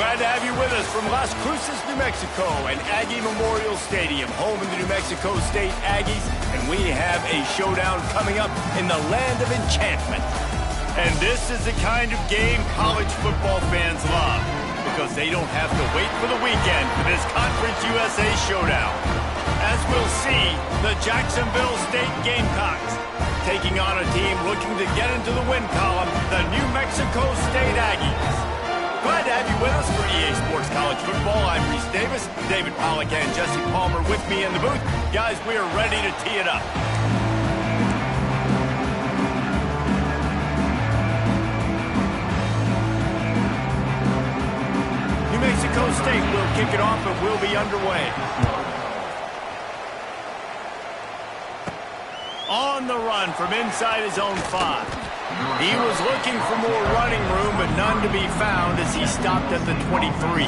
Glad to have you with us from Las Cruces, New Mexico, and Aggie Memorial Stadium, home of the New Mexico State Aggies, and we have a showdown coming up in the land of enchantment. And this is the kind of game college football fans love, because they don't have to wait for the weekend for this Conference USA showdown. As we'll see, the Jacksonville State Gamecocks taking on a team looking to get into the win column, the New Mexico State Aggies. Glad to have you with us for EA Sports College Football. I'm Reese Davis, David Pollack and Jesse Palmer with me in the booth. Guys, we are ready to tee it up. New Mexico State will kick it off and we'll be underway. On the run from inside his own 5. He was looking for more running room, but none to be found as he stopped at the 23.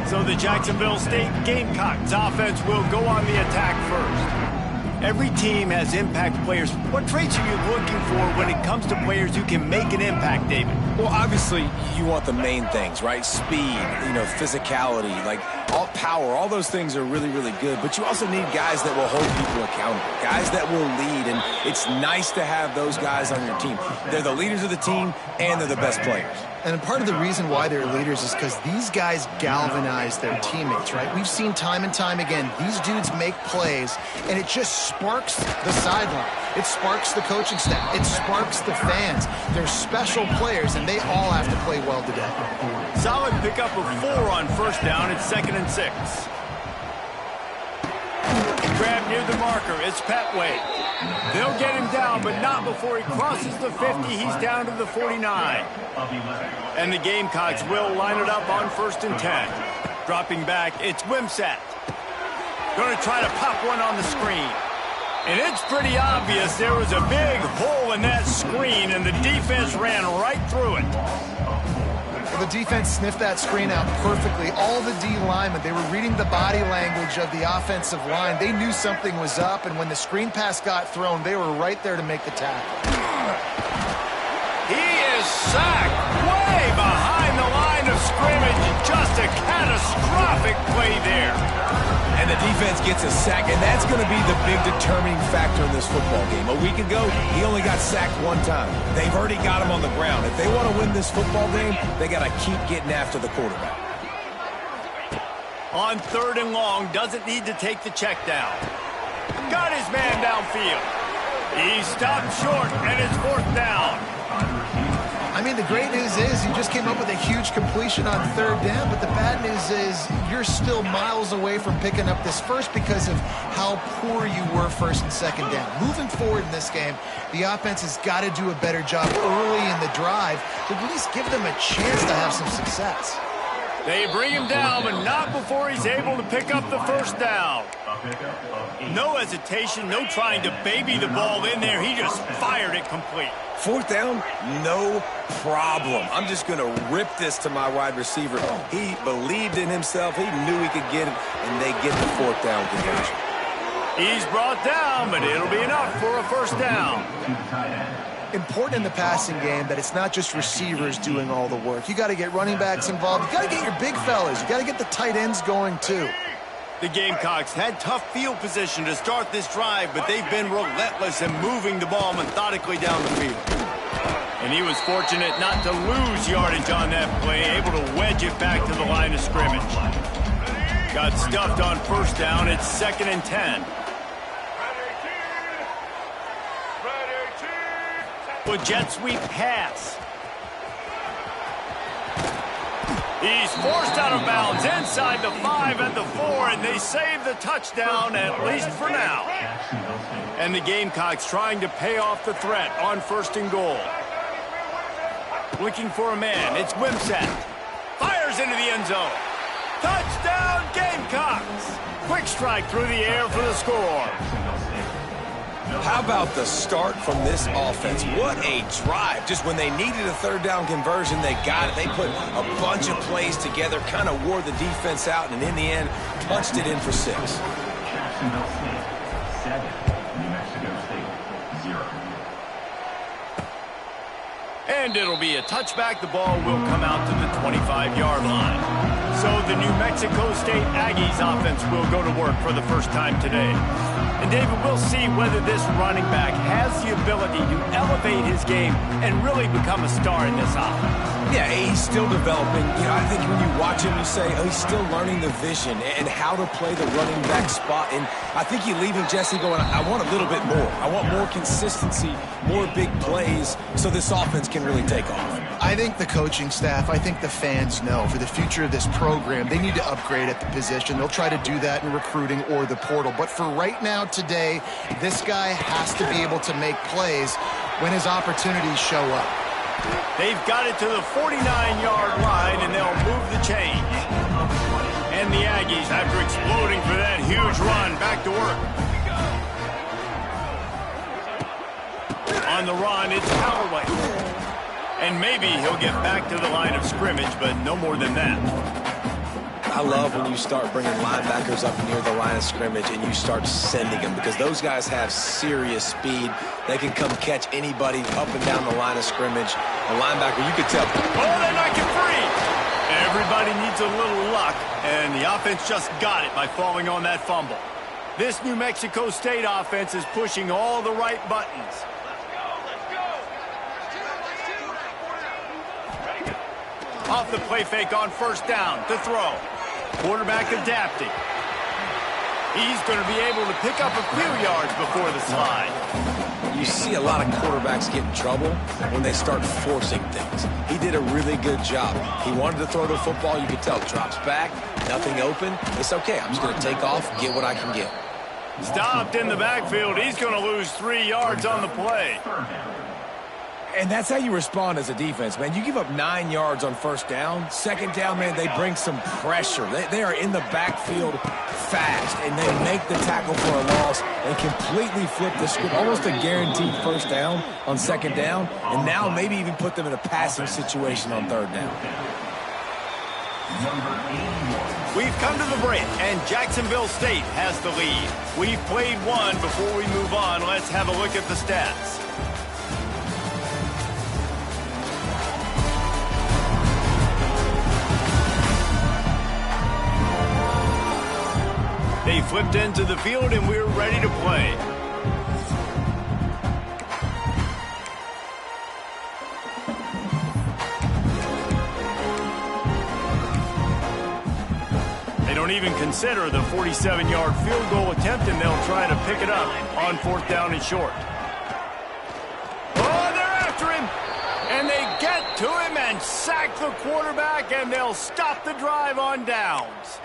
So the Jacksonville State Gamecocks offense will go on the attack first. Every team has impact players. What traits are you looking for when it comes to players who can make an impact, David? Well, obviously, you want the main things, right? Speed, physicality, like all power, all those things are really, really good. But you also need guys that will hold people accountable, guys that will lead, and it's nice to have those guys on your team. They're the leaders of the team, and they're the best players. And part of the reason why they're leaders is because these guys galvanize their teammates, right? We've seen time and time again, these dudes make plays, and it just sparks the sideline. It sparks the coaching staff. It sparks the fans. They're special players, and they all have to play well today. Solid pickup of 4 on first down. It's 2nd and 6. Grab near the marker. It's Petway. They'll get him down, but not before he crosses the 50. He's down to the 49. And the Gamecocks will line it up on 1st and 10. Dropping back, it's Wimsatt. Going to try to pop one on the screen. And it's pretty obvious there was a big hole in that screen, and the defense ran right through it. The defense sniffed that screen out perfectly. All the D linemen, they were reading the body language of the offensive line. They knew something was up, and when the screen pass got thrown, they were right there to make the tackle. He is sacked way behind the line of scrimmage. Just a catastrophic play there. And the defense gets a sack, and that's going to be the big determining factor in this football game. A week ago, he only got sacked 1 time. They've already got him on the ground. If they want to win this football game, they got to keep getting after the quarterback. On 3rd and long, doesn't need to take the check down. Got his man downfield. He stopped short, and it's 4th down. I mean, the great news is you just came up with a huge completion on 3rd down, but the bad news is you're still miles away from picking up this first because of how poor you were 1st and 2nd down. Moving forward in this game, the offense has got to do a better job early in the drive to at least give them a chance to have some success. They bring him down, but not before he's able to pick up the 1st down. No hesitation, no trying to baby the ball in there. He just fired it complete. 4th down, no problem. I'm just going to rip this to my wide receiver. He believed in himself. He knew he could get it, and they get the 4th down conversion. He's brought down, but it'll be enough for a 1st down. Important in the passing game that it's not just receivers doing all the work. You got to get running backs involved. You got to get your big fellas. You got to get the tight ends going too. The Gamecocks had tough field position to start this drive, but they've been relentless in moving the ball methodically down the field. And he was fortunate not to lose yardage on that play, able to wedge it back to the line of scrimmage. Got stuffed on 1st down. It's 2nd and 10. A jet sweep pass. He's forced out of bounds inside the 5 and the 4, and they save the touchdown, at least for now. And the Gamecocks trying to pay off the threat on 1st and goal. Looking for a man. It's Wimsatt. Fires into the end zone. Touchdown, Gamecocks! Quick strike through the air for the score. How about the start from this offense? What a drive. Just when they needed a 3rd down conversion, they got it. They put a bunch of plays together, kind of wore the defense out, and in the end, punched it in for 6. Jacksonville State 7, New Mexico State 0. And it'll be a touchback. The ball will come out to the 25-yard line. So the New Mexico State Aggies offense will go to work for the first time today. And David, we'll see whether this running back has the ability to elevate his game and really become a star in this offense. Yeah, he's still developing. You know, I think when you watch him, you say, oh, he's still learning the vision and how to play the running back spot. And I think you leave him, Jesse, going, I want a little bit more. I want more consistency, more big plays, so this offense can really take off. I think the coaching staff, I think the fans know for the future of this program, they need to upgrade at the position. They'll try to do that in recruiting or the portal. But for right now, today, this guy has to be able to make plays when his opportunities show up. They've got it to the 49-yard line, and they'll move the chains. And the Aggies, after exploding for that huge run, back to work. On the run, it's Callaway. And maybe he'll get back to the line of scrimmage, but no more than that. I love when you start bringing linebackers up near the line of scrimmage and you start sending them, because those guys have serious speed. They can come catch anybody up and down the line of scrimmage. A linebacker, you could tell. Oh, they knock it free. Everybody needs a little luck, and the offense just got it by falling on that fumble. This New Mexico State offense is pushing all the right buttons. Off the play fake on first down to throw. Quarterback adapting. He's going to be able to pick up a few yards before the slide. You see a lot of quarterbacks get in trouble when they start forcing things. He did a really good job. He wanted to throw the football. You could tell. Drops back, nothing open. It's okay. I'm just going to take off, get what I can get. Stopped in the backfield. He's going to lose 3 yards on the play. And that's how you respond as a defense, man. You give up 9 yards on first down. Second down, man, they bring some pressure. They are in the backfield fast, and they make the tackle for a loss and completely flip the script. Almost a guaranteed first down on second down, and now maybe even put them in a passing situation on third down. We've come to the break, and Jacksonville State has the lead. We've played one. Before we move on, let's have a look at the stats. They flipped into the field, and we're ready to play. They don't even consider the 47-yard field goal attempt, and they'll try to pick it up on fourth down and short. Oh, they're after him! And they get to him and sack the quarterback, and they'll stop the drive on downs.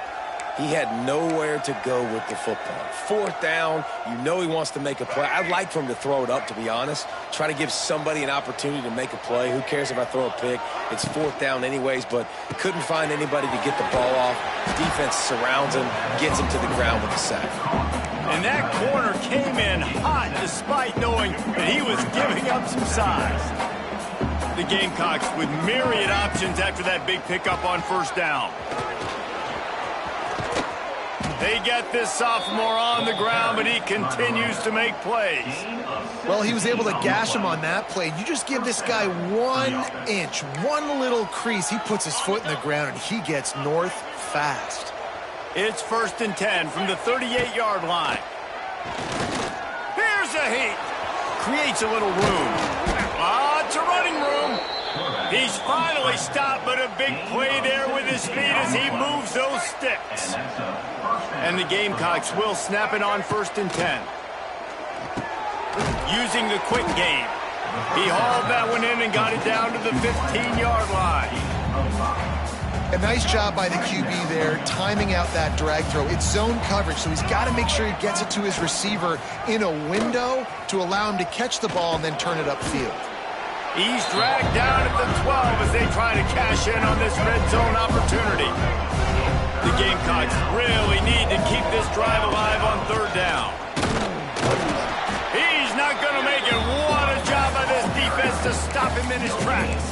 He had nowhere to go with the football. Fourth down, you know he wants to make a play. I'd like for him to throw it up, to be honest. Try to give somebody an opportunity to make a play. Who cares if I throw a pick? It's fourth down anyways, but couldn't find anybody to get the ball off. Defense surrounds him, gets him to the ground with a sack. And that corner came in hot despite knowing that he was giving up some size. The Gamecocks with myriad options after that big pickup on first down. They get this sophomore on the ground, but he continues to make plays. Well, he was able to gash him on that play. You just give this guy 1 inch, one little crease. He puts his foot in the ground, and he gets north fast. It's 1st and 10 from the 38-yard line. Here's a heat. Creates a little room. It's a running room. He's finally stopped, but a big play there with his feet as he moves those sticks. And the Gamecocks will snap it on 1st and 10. Using the quick game. He hauled that one in and got it down to the 15-yard line. A nice job by the QB there, timing out that drag throw. It's zone coverage, so he's got to make sure he gets it to his receiver in a window to allow him to catch the ball and then turn it upfield. He's dragged down at the 12 as they try to cash in on this red zone opportunity. The Gamecocks really need to keep this drive alive on third down. He's not going to make it. What a job by this defense to stop him in his tracks.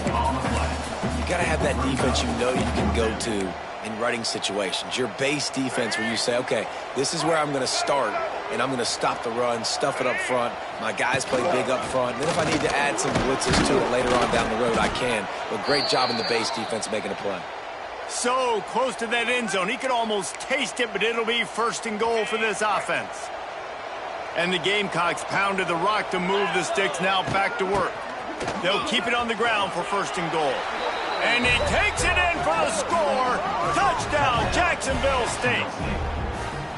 You got to have that defense you know you can go to in running situations. Your base defense where you say, okay, this is where I'm going to start and I'm going to stop the run, stuff it up front. My guys play big up front. Then if I need to add some blitzes to it later on down the road, I can. But great job in the base defense making a play. So close to that end zone. He could almost taste it, but it'll be 1st and goal for this offense. And the Gamecocks pounded the rock to move the sticks, now back to work. They'll keep it on the ground for 1st and goal. And he takes it in for the score. Touchdown, Jacksonville State.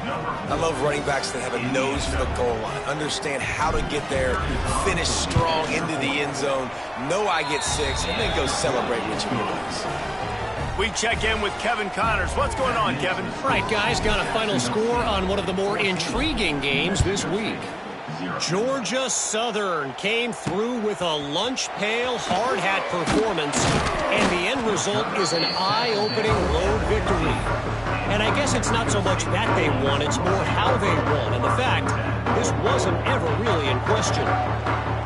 I love running backs that have a nose for the goal line, understand how to get there, finish strong into the end zone, know I get 6, and then go celebrate with your boys. We check in with Kevin Connors. What's going on, Kevin? All right, guys, got a final score on one of the more intriguing games this week. Georgia Southern came through with a lunch pail hard hat performance, and the end result is an eye-opening road victory. And I guess it's not so much that they won, it's more how they won. And the fact, this wasn't ever really in question.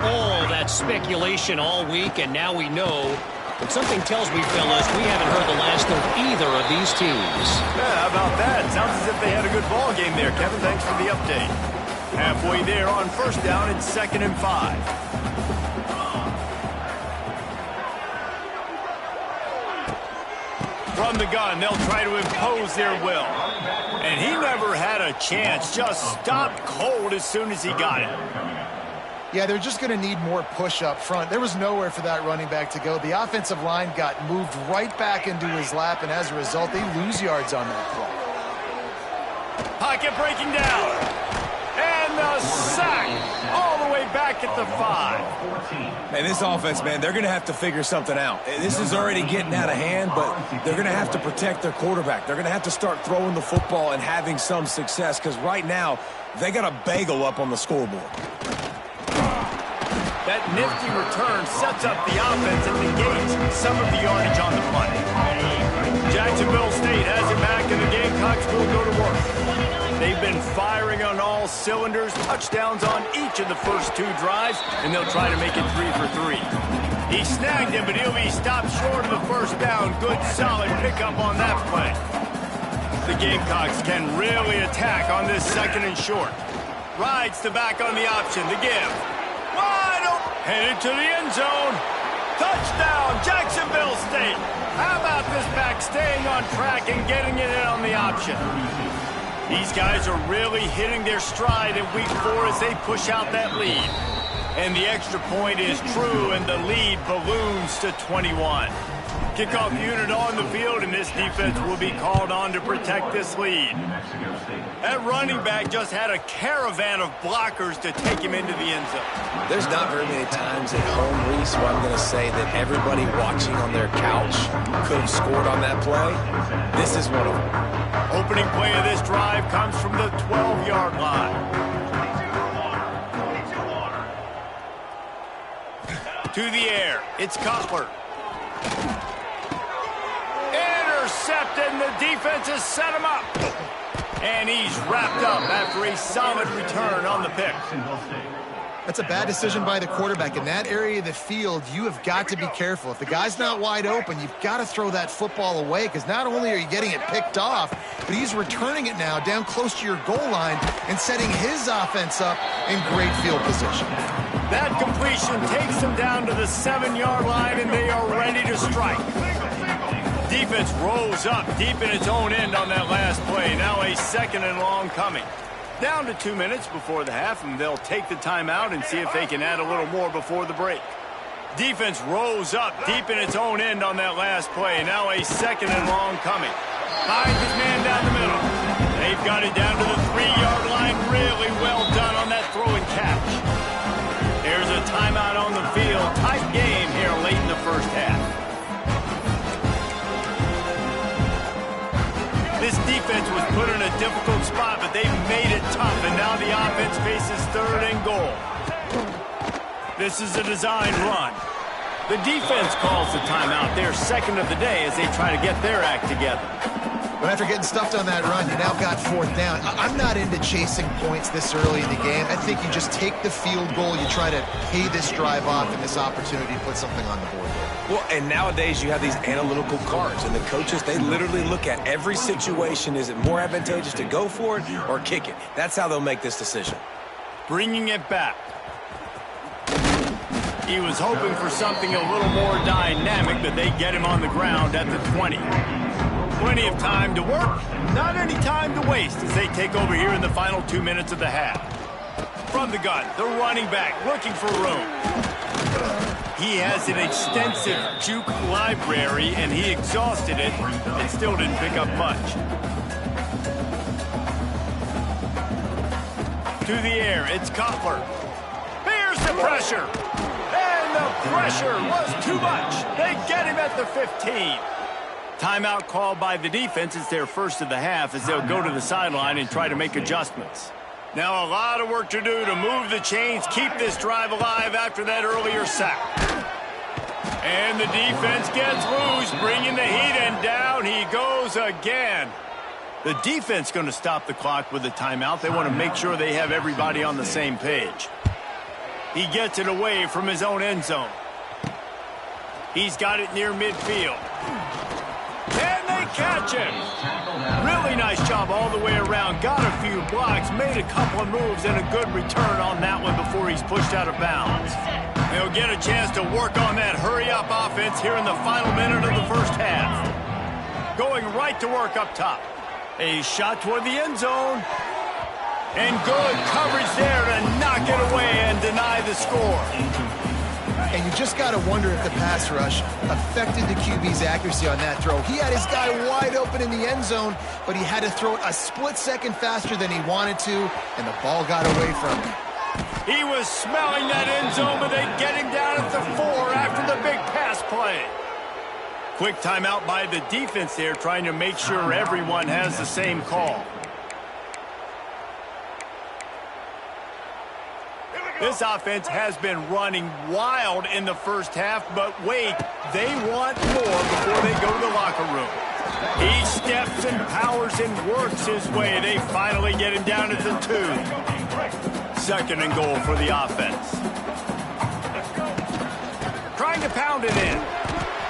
All that speculation all week, and now we know. But something tells me, fellas, we haven't heard the last of either of these teams. Yeah, how about that? Sounds as if they had a good ball game there, Kevin. Thanks for the update. Halfway there on 1st down and 2nd and 5. From the gun, they'll try to impose their will. And he never had a chance. Just stopped cold as soon as he got it. Yeah, they're just going to need more push up front. There was nowhere for that running back to go. The offensive line got moved right back into his lap, and as a result, they lose yards on that play. Pocket breaking down. And the sack all the way back at the 5. And this offense, man, they're going to have to figure something out. This is already getting out of hand, but they're going to have to protect their quarterback. They're going to have to start throwing the football and having some success, because right now, they got a bagel up on the scoreboard. That nifty return sets up the offense and negates some of the yardage on the punt. Jacksonville State has it back, and the Gamecocks will go to work. They've been firing on all cylinders, touchdowns on each of the first 2 drives, and they'll try to make it 3 for 3. He snagged him, but he'll be stopped short of the 1st down. Good, solid pickup on that play. The Gamecocks can really attack on this 2nd and short. Rides the back on the option, the give. Wide open. Headed to the end zone. Touchdown, Jacksonville State. How about this back staying on track and getting it in on the option? These guys are really hitting their stride in week 4 as they push out that lead. And the extra point is true, and the lead balloons to 21. Kickoff unit on the field, and this defense will be called on to protect this lead. That running back just had a caravan of blockers to take him into the end zone. There's not very many times at home, Reese, where I'm going to say that everybody watching on their couch could have scored on that play. This is one of them. Opening play of this drive comes from the 12-yard line. To the air, it's Cutler. Intercepted, and the defense has set him up. And he's wrapped up after a solid return on the pick. That's a bad decision by the quarterback. In that area of the field, you have got to be careful. If the guy's not wide open, you've got to throw that football away, because not only are you getting it picked off, but he's returning it now down close to your goal line and setting his offense up in great field position. That completion takes them down to the 7-yard line, and they are ready to strike. Defense rolls up deep in its own end on that last play. Now a 2nd and long coming. Down to 2 minutes before the half, and they'll take the timeout and see if they can add a little more before the break. Defense rolls up deep in its own end on that last play. Now a 2nd and long coming. Finds his man down the middle. They've got it down to the 3-yard line. Really well done on that throw and catch. There's a timeout on the field. Tight game here late in the first half. This defense was put in a difficult spot, but they've made it tough, and now the offense faces 3rd and goal. This is a design run. The defense calls the timeout, their 2nd of the day, as they try to get their act together. But after getting stuffed on that run, you now got 4th down. I'm not into chasing points this early in the game. I think you just take the field goal. You try to pay this drive off and this opportunity to put something on the board there. Well, and nowadays you have these analytical cards, and the coaches, they literally look at every situation. Is it more advantageous to go for it or kick it? That's how they'll make this decision. Bringing it back. He was hoping for something a little more dynamic, but they get him on the ground at the 20. Plenty of time to work, not any time to waste as they take over here in the final 2 minutes of the half. From the gun, the running back looking for room. He has an extensive juke library, and he exhausted it and still didn't pick up much. To the air, it's Cutler. Here's the pressure. And the pressure was too much. They get him at the 15. Timeout called by the defense. It's their first of the half as they'll go to the sideline and try to make adjustments. Now a lot of work to do to move the chains, keep this drive alive after that earlier sack. And the defense gets loose, bringing the heat, and down he goes again. The defense going to stop the clock with a timeout. They want to make sure they have everybody on the same page. He gets it away from his own end zone. He's got it near midfield. And they catch him. Really nice job all the way around. Got a few blocks, made a couple of moves, and a good return on that one before he's pushed out of bounds. They'll get a chance to work on that hurry-up offense here in the final minute of the first half. Going right to work up top. A shot toward the end zone. And good coverage there to knock it away and deny the score. And you just got to wonder if the pass rush affected the QB's accuracy on that throw. He had his guy wide open in the end zone, but he had to throw it a split second faster than he wanted to, and the ball got away from him. He was smelling that end zone, but they get him down at the 4 after the big pass play. Quick timeout by the defense there, trying to make sure everyone has the same call. This offense has been running wild in the first half, but wait, they want more before they go to the locker room. He steps and powers and works his way. They finally get him down at the 2. Second and goal for the offense. Trying to pound it in.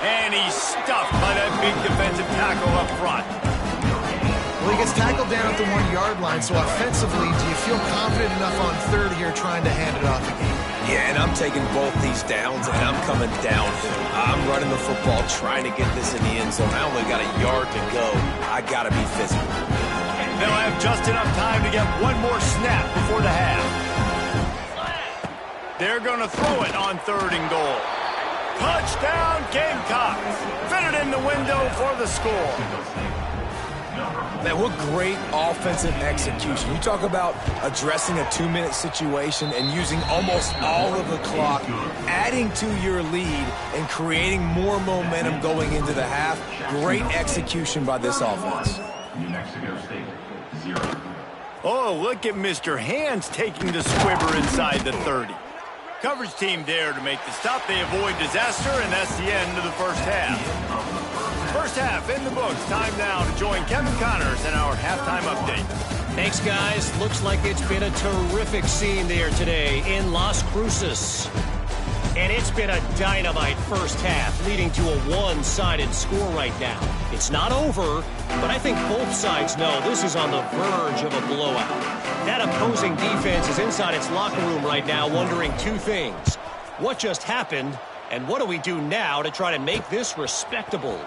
And he's stuffed by that big defensive tackle up front. Well, he gets tackled down at the 1-yard line, so offensively, do you feel confident enough on third here trying to hand it off again? Yeah, and I'm taking both these downs, and I'm coming downhill. I'm running the football, trying to get this in the end zone. I only got a yard to go. I got to be physical. They'll have just enough time to get one more snap before the half. They're going to throw it on third and goal. Touchdown, Gamecocks. Fit it in the window for the score. Man, what great offensive execution. You talk about addressing a 2-minute situation and using almost all of the clock, adding to your lead and creating more momentum going into the half. Great execution by this offense. New Mexico State, 0. Oh, look at Mr. Hands taking the squibber inside the 30. Coverage team there to make the stop. They avoid disaster, and that's the end of the first half. First half in the books. Time now to join Kevin Connors in our halftime update. Thanks, guys. Looks like it's been a terrific scene there today in Las Cruces. And it's been a dynamite first half, leading to a one-sided score right now. It's not over, but I think both sides know this is on the verge of a blowout. That opposing defense is inside its locker room right now wondering two things. What just happened, and what do we do now to try to make this respectable?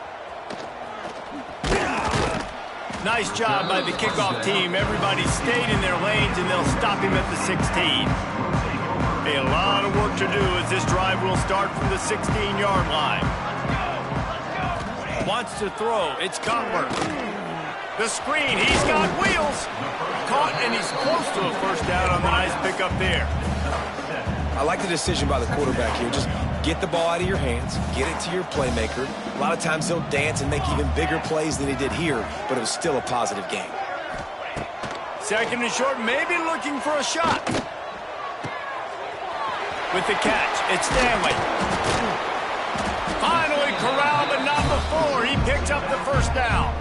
Nice job by the kickoff team. Everybody stayed in their lanes, and they'll stop him at the 16. A lot of work to do as this drive will start from the 16-yard line. Wants to throw. It's Cutler. The screen. He's got wheels. Caught, and he's close to a first down on the nice pickup there. I like the decision by the quarterback here. Just get the ball out of your hands, get it to your playmaker. A lot of times he'll dance and make even bigger plays than he did here, but it was still a positive game. Second and short, maybe looking for a shot. With the catch, it's Stanley. Finally corralled, but not before. He picks up the first down.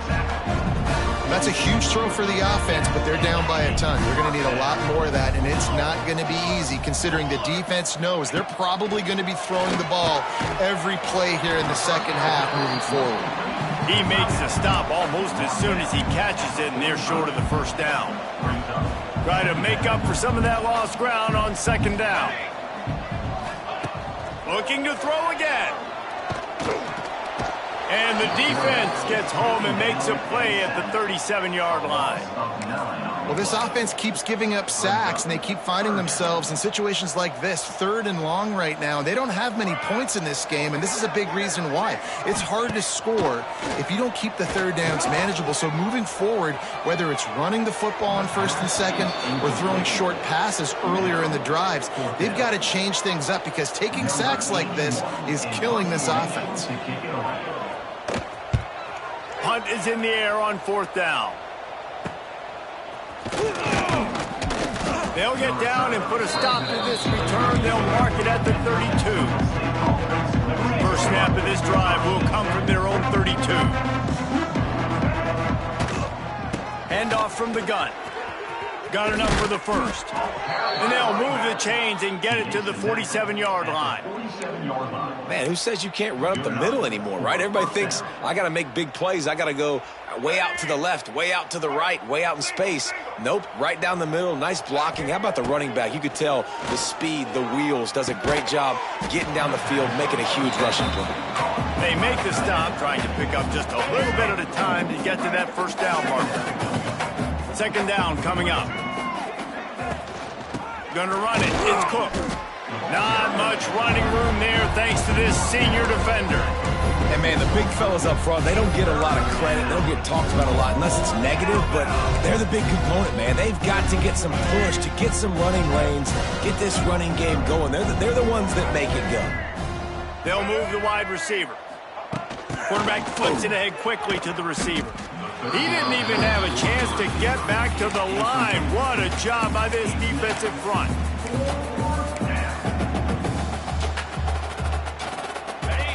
That's a huge throw for the offense, but they're down by a ton. They're going to need a lot more of that, and it's not going to be easy considering the defense knows they're probably going to be throwing the ball every play here in the second half moving forward. He makes the stop almost as soon as he catches it, and they're short of the first down. Try to make up for some of that lost ground on second down. Looking to throw again. And the defense gets home and makes a play at the 37-yard line. Well, this offense keeps giving up sacks, and they keep finding themselves in situations like this, 3rd and long right now. They don't have many points in this game, and this is a big reason why. It's hard to score if you don't keep the third downs manageable. So moving forward, whether it's running the football on 1st and 2nd or throwing short passes earlier in the drives, they've got to change things up because taking sacks like this is killing this offense. Punt is in the air on 4th down. They'll get down and put a stop to this return. They'll mark it at the 32. First snap of this drive will come from their own 32. Handoff from the gun. Got enough for the first. And they'll move the chains and get it to the 47-yard line. Man, who says you can't run up the middle anymore, right? Everybody thinks, I got to make big plays. I got to go way out to the left, way out to the right, way out in space. Nope, right down the middle. Nice blocking. How about the running back? You could tell the speed, the wheels, does a great job getting down the field, making a huge rushing play. They make the stop, trying to pick up just a little bit at a time to get to that first down marker. Second down coming up. Gonna run it. It's Cook. Not much running room there thanks to this senior defender. And, man, the big fellas up front, they don't get a lot of credit. They don't get talked about a lot unless it's negative, but they're the big component, man. They've got to get some push, to get some running lanes, get this running game going. They're the ones that make it go. They'll move the wide receiver. Quarterback flips it ahead quickly to the receiver. He didn't even have a chance to get back to the line. What a job by this defensive front.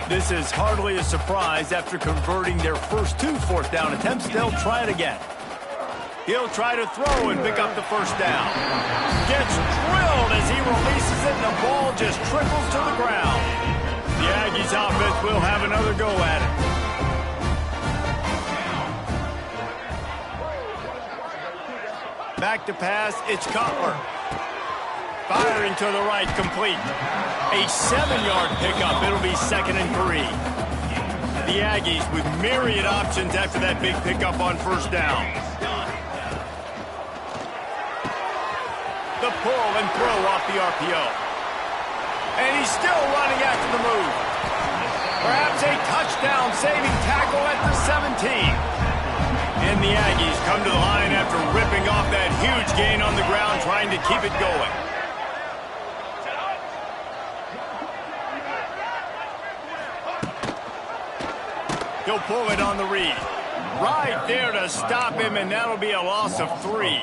This is hardly a surprise. After converting their first 2 4th down attempts, they'll try it again. He'll try to throw and pick up the first down. Gets drilled as he releases it, and the ball just trickles to the ground. The Aggies offense will have another go at it. Back to pass, it's Cutler. Firing to the right, complete. A 7-yard pickup. It'll be 2nd and 3. The Aggies with myriad options after that big pickup on first down. The pull and throw off the RPO. And he's still running after the move. Perhaps a touchdown-saving tackle at the 17. And the Aggies come to the line after ripping off that huge gain on the ground, trying to keep it going. He'll pull it on the read. Right there to stop him, and that'll be a loss of 3.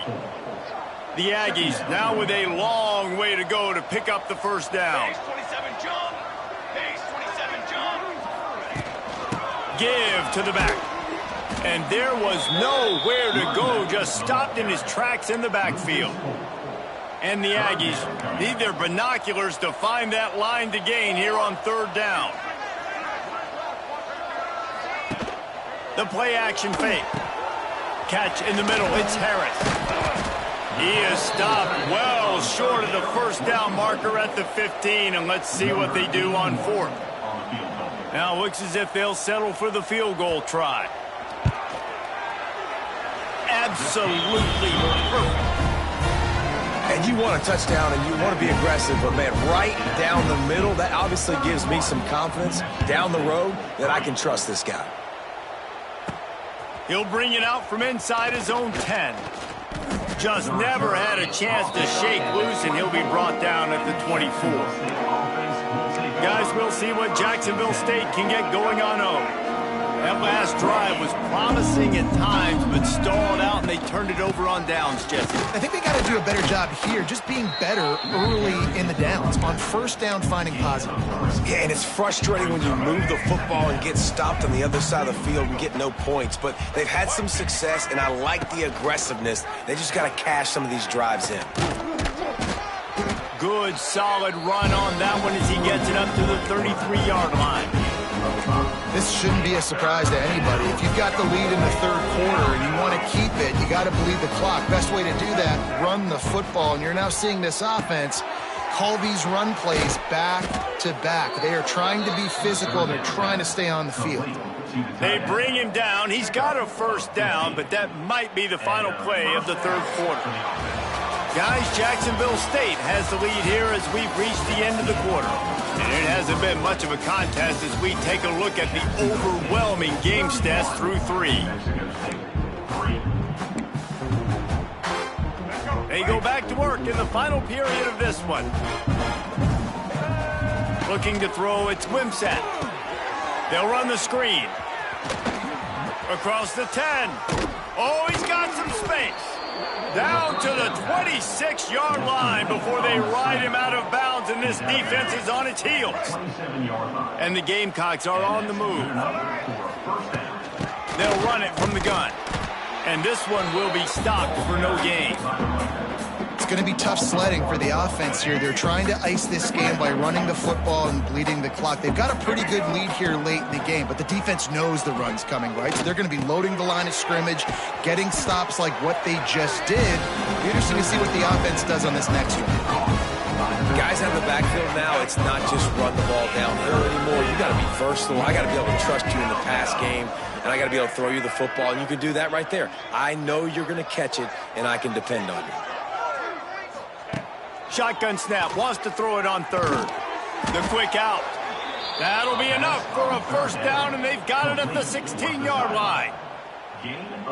The Aggies now with a long way to go to pick up the first down. Give to the back. And there was nowhere to go, just stopped in his tracks in the backfield. And the Aggies need their binoculars to find that line to gain here on 3rd down. The play action fake. Catch in the middle, it's Harris. He is stopped well short of the first down marker at the 15, and let's see what they do on 4th. Now it looks as if they'll settle for the field goal try. Absolutely perfect. And you want a touchdown and you want to be aggressive, but, man, right down the middle, that obviously gives me some confidence down the road that I can trust this guy. He'll bring it out from inside his own 10. Just never had a chance to shake loose, and he'll be brought down at the 24. Guys, we'll see what Jacksonville State can get going on 0. That last drive was promising at times, but stalled out, and they turned it over on downs, Jesse. I think they got to do a better job here, just being better early in the downs. On first down, finding positive plays. Yeah, and it's frustrating when you move the football and get stopped on the other side of the field and get no points. But they've had some success, and I like the aggressiveness. They just got to cash some of these drives in. Good, solid run on that one as he gets it up to the 33-yard line. This shouldn't be a surprise to anybody. If you've got the lead in the third quarter and you want to keep it, you got to bleed the clock. Best way to do that, run the football. And you're now seeing this offense call these run plays back to back. They are trying to be physical. They're trying to stay on the field. They bring him down. He's got a first down, but that might be the final play of the third quarter. Guys, Jacksonville State has the lead here as we've reached the end of the quarter. And it hasn't been much of a contest as we take a look at the overwhelming game stats through 3. They go back to work in the final period of this one. Looking to throw, it's Wimsatt. They'll run the screen. Across the 10. Oh, he's got some space. Down to the 26-yard line before they ride him out of bounds, and this defense is on its heels. And the Gamecocks are on the move. They'll run it from the gun. And this one will be stopped for no gain. It's going to be tough sledding for the offense here. They're trying to ice this game by running the football and bleeding the clock. They've got a pretty good lead here late in the game, but the defense knows the run's coming, right? So they're going to be loading the line of scrimmage, getting stops like what they just did. It'll be interesting to see what the offense does on this next one. Guys out of the backfield now, it's not just run the ball downhill anymore. You got to be versatile. I got to be able to trust you in the pass game, and I got to be able to throw you the football, and you can do that right there. I know you're going to catch it, and I can depend on you. Shotgun snap, wants to throw it on third. The quick out. That'll be enough for a first down, and they've got it at the 16-yard line.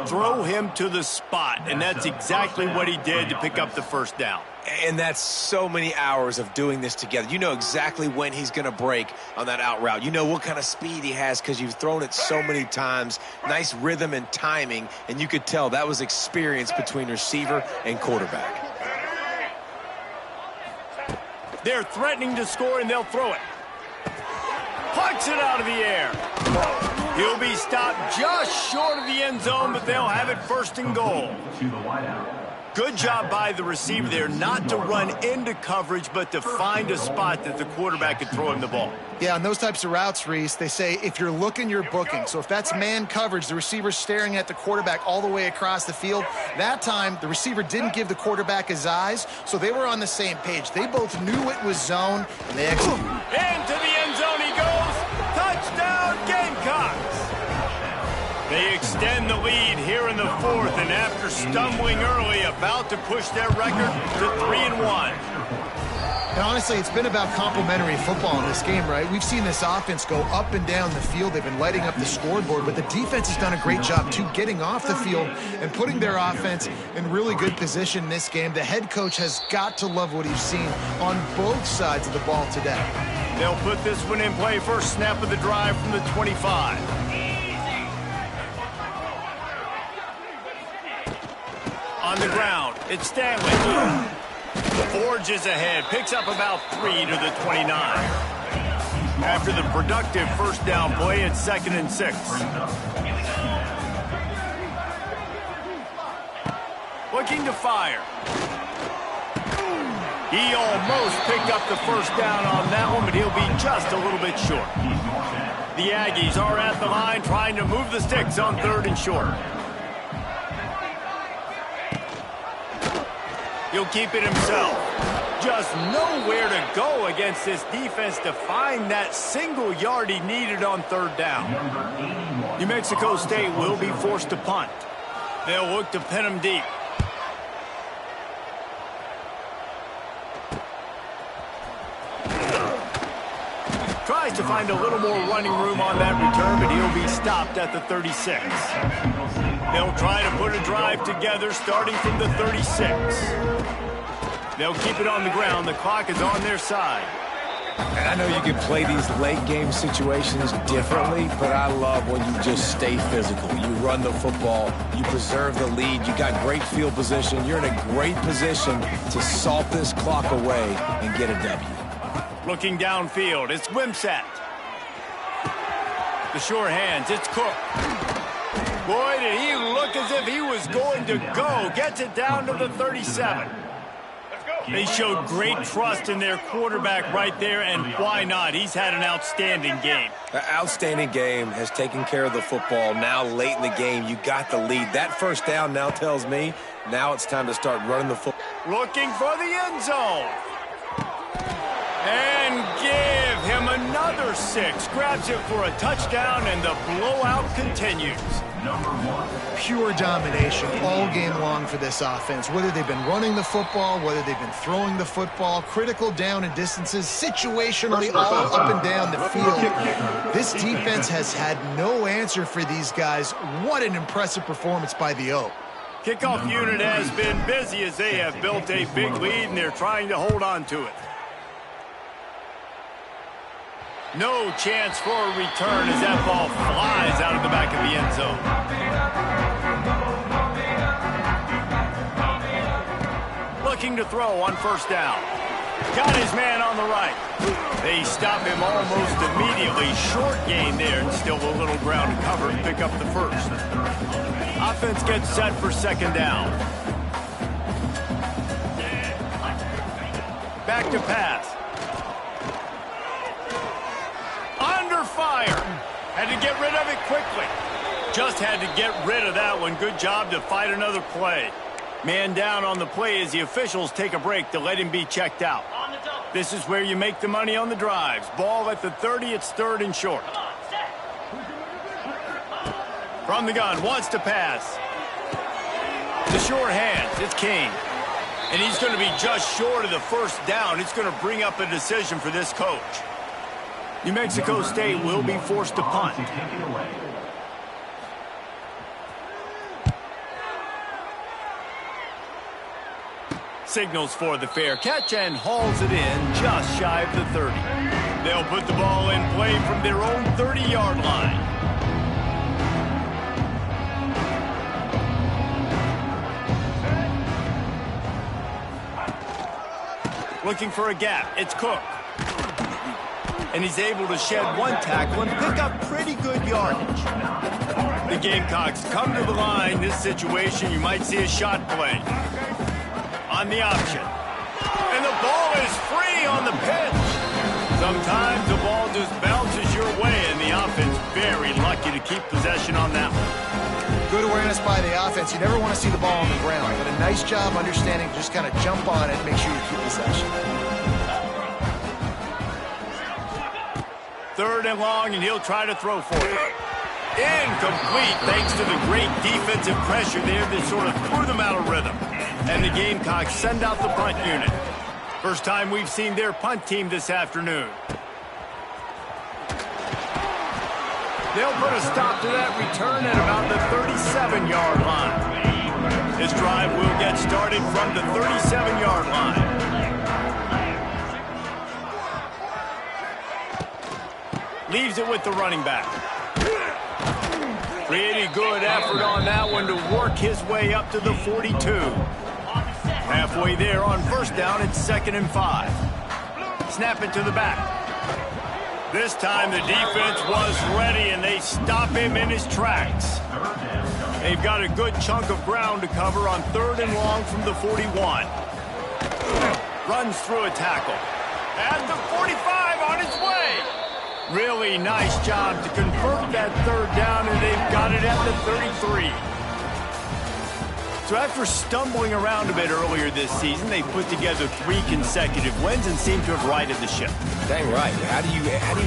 Throw him to the spot, and that's exactly what he did to pick up the first down. And that's so many hours of doing this together. You know exactly when he's going to break on that out route. You know what kind of speed he has because you've thrown it so many times. Nice rhythm and timing, and you could tell that was experience between receiver and quarterback. They're threatening to score, and they'll throw it. Punts it out of the air. He'll be stopped just short of the end zone, but they'll have it first and goal. Good job by the receiver there not to run into coverage, but to find a spot that the quarterback could throw him the ball. Yeah, on those types of routes, Reese, they say if you're looking, you're booking. So if that's man coverage, the receiver's staring at the quarterback all the way across the field. That time, the receiver didn't give the quarterback his eyes, so they were on the same page. They both knew it was zone, and they executed. Into the end zone he goes. Touchdown, Gamecocks. They extend the lead here in the fourth, and after stumbling early, about to push their record to 3-1. And honestly, it's been about complementary football in this game, right? We've seen this offense go up and down the field. They've been lighting up the scoreboard, but the defense has done a great job, too, getting off the field and putting their offense in really good position in this game. The head coach has got to love what he's seen on both sides of the ball today. They'll put this one in play. First snap of the drive from the 25. On the ground, it's Stanley. Forges ahead, picks up about 3 to the 29. After the productive first down play, it's 2nd and 6. Looking to fire. He almost picked up the first down on that one, but he'll be just a little bit short. The Aggies are at the line trying to move the sticks on 3rd and short. He'll keep it himself. Just nowhere to go against this defense to find that single yard he needed on 3rd down. New Mexico State will be forced to punt. They'll look to pin him deep. Tries to find a little more running room on that return, but he'll be stopped at the 36. They'll try to put a drive together starting from the 36. They'll keep it on the ground. The clock is on their side. And I know you can play these late game situations differently, but I love when you just stay physical. You run the football, you preserve the lead, you got great field position. You're in a great position to salt this clock away and get a W. Looking downfield, it's Wimsatt. The sure hands, it's Cook. Boy, did he look as if he was going to go. Gets it down to the 37. They showed great trust in their quarterback right there, and why not? He's had an outstanding game. An outstanding game, has taken care of the football. Now late in the game, you got the lead. That first down now tells me now it's time to start running the football. Looking for the end zone. And give him another 6. Grabs it for a touchdown, and the blowout continues. Pure domination all game long for this offense. Whether they've been running the football, whether they've been throwing the football, critical down and distances, situationally all up and down the field. This defense has had no answer for these guys. What an impressive performance by the O. Kickoff unit has been busy as they have built a big lead, and they're trying to hold on to it. No chance for a return as that ball flies out of the back of the end zone. Looking to throw on first down. Got his man on the right. They stop him almost immediately. Short gain there, and still a little ground to cover and pick up the first. Offense gets set for second down. Back to pass. Under fire. Had to get rid of it quickly. Just had to get rid of that one. Good job to fight another play. Man down on the play as the officials take a break to let him be checked out. This is where you make the money on the drives. Ball at the 30, it's third and short. From the gun, wants to pass. The short hands, it's King. And he's going to be just short of the first down. It's going to bring up a decision for this coach. New Mexico State will be forced to punt. Signals for the fair catch and hauls it in just shy of the 30. They'll put the ball in play from their own 30-yard line. Looking for a gap, it's Cook. And he's able to shed one tackle and pick up pretty good yardage. The Gamecocks come to the line. This situation, you might see a shot play. On the option. And the ball is free on the pitch. Sometimes the ball just bounces your way, and the offense very lucky to keep possession on that one. Good awareness by the offense. You never want to see the ball on the ground, but a nice job understanding to just kind of jump on it and make sure you keep possession. Third and long, and he'll try to throw for it. Incomplete, thanks to the great defensive pressure there that sort of threw them out of rhythm. And the Gamecocks send out the punt unit. First time we've seen their punt team this afternoon. They'll put a stop to that return at about the 37-yard line. This drive will get started from the 37-yard line. Leaves it with the running back. Pretty good effort on that one to work his way up to the 42. Halfway there on first down, it's 2nd and 5. Snap it to the back. This time the defense was ready, and they stop him in his tracks. They've got a good chunk of ground to cover on 3rd and long from the 41. Runs through a tackle. At the 45 on his way. Really nice job to convert that 3rd down, and they've got it at the 33. So after stumbling around a bit earlier this season, they put together 3 consecutive wins and seem to have righted the ship. Dang right. How do you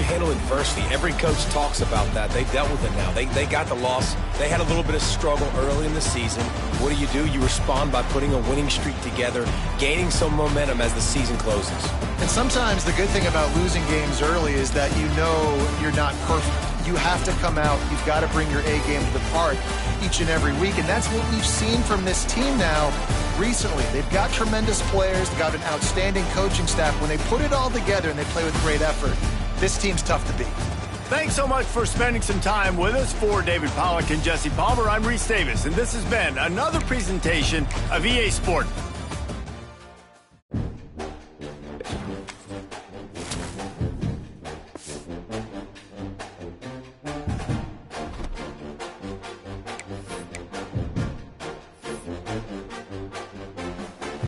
handle adversity? Every coach talks about that. They dealt with it now. They got the loss. They had a little bit of struggle early in the season. What do? You respond by putting a winning streak together, gaining some momentum as the season closes. And sometimes the good thing about losing games early is that you know you're not perfect. you have to come out. You've got to bring your A game to the park each and every week, and that's what we've seen from this team now recently. They've got tremendous players. They've got an outstanding coaching staff. When they put it all together and they play with great effort, this team's tough to beat. Thanks so much for spending some time with us. For David Pollack and Jesse Palmer, I'm Reese Davis, and this has been another presentation of EA Sport.